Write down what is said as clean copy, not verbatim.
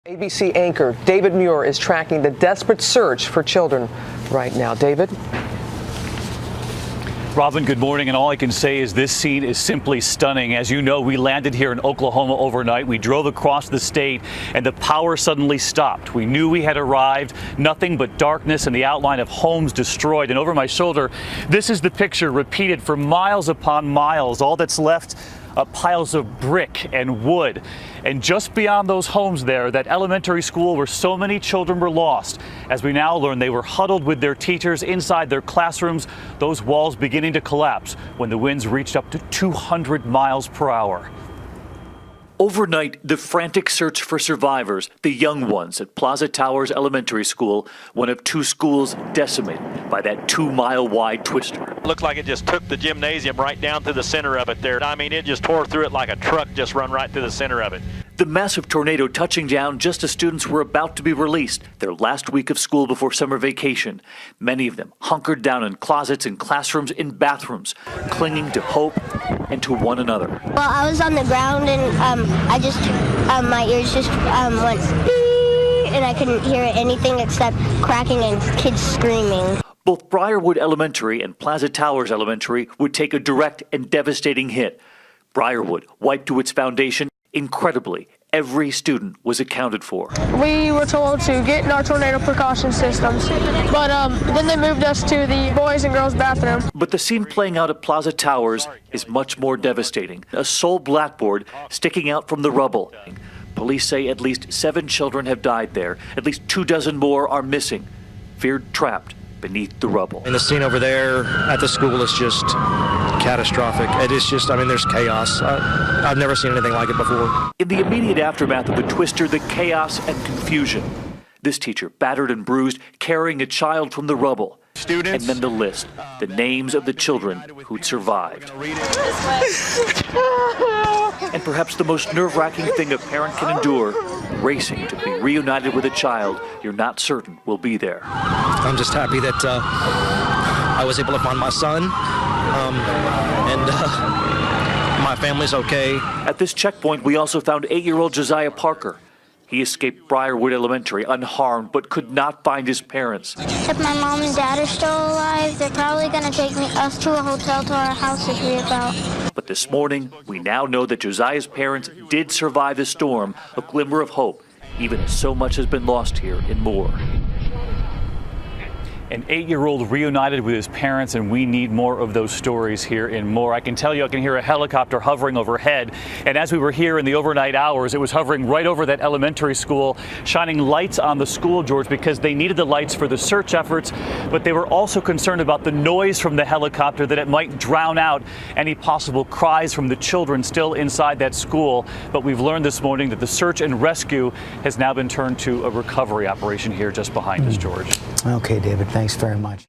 ABC anchor David Muir is tracking the desperate search for children right now. David? Robin, good morning, and all I can say is this scene is simply stunning. As you know, we landed here in Oklahoma overnight. We drove across the state, and the power suddenly stopped. We knew we had arrived. Nothing but darkness and the outline of homes destroyed. And over my shoulder, this is the picture repeated for miles upon miles. All that's left, piles of brick and wood. And just beyond those homes there, that elementary school where so many children were lost. As we now learn, they were huddled with their teachers inside their classrooms, those walls beginning to collapse when the winds reached up to 200 miles per hour. Overnight, the frantic search for survivors, the young ones at Plaza Towers Elementary School, one of two schools decimated by that 2-mile-wide twister. Looked like it just took the gymnasium right down through the center of it there. I mean, it just tore through it like a truck just run right through the center of it. The massive tornado touching down just as students were about to be released, their last week of school before summer vacation. Many of them hunkered down in closets, in classrooms, in bathrooms, clinging to hope and to one another. Well, I was on the ground and my ears just went beep, and I couldn't hear anything except cracking and kids screaming. Both Briarwood Elementary and Plaza Towers Elementary would take a direct and devastating hit. Briarwood wiped to its foundation. Incredibly, every student was accounted for. We were told to get in our tornado precaution systems, but then they moved us to the boys and girls bathroom. But the scene playing out at Plaza Towers is much more devastating. A sole blackboard sticking out from the rubble. Police say at least 7 children have died there. At least 24 more are missing, feared trapped beneath the rubble. And the scene over there at the school is just catastrophic. It is just, I mean, there's chaos. I've never seen anything like it before. In the immediate aftermath of the twister, the chaos and confusion. This teacher, battered and bruised, carrying a child from the rubble. Students. And then the list, the names of the children who'd survived. And perhaps the most nerve-wracking thing a parent can endure, racing to be reunited with a child you're not certain will be there. I'm just happy that I was able to find my son, and my family's okay. At this checkpoint, we also found 8-year-old Josiah Parker. He escaped Briarwood Elementary unharmed, but could not find his parents. If my mom and dad are still alive, they're probably going to take us to a hotel to our house if we're about. But this morning, we now know that Josiah's parents did survive the storm, a glimmer of hope, even as so much has been lost here and more. An 8-year-old reunited with his parents, and we need more of those stories here in Moore. I can tell you, I can hear a helicopter hovering overhead. And as we were here in the overnight hours, it was hovering right over that elementary school, shining lights on the school, George, because they needed the lights for the search efforts. But they were also concerned about the noise from the helicopter, that it might drown out any possible cries from the children still inside that school. But we've learned this morning that the search and rescue has now been turned to a recovery operation here just behind us, George. Okay, David, thanks very much.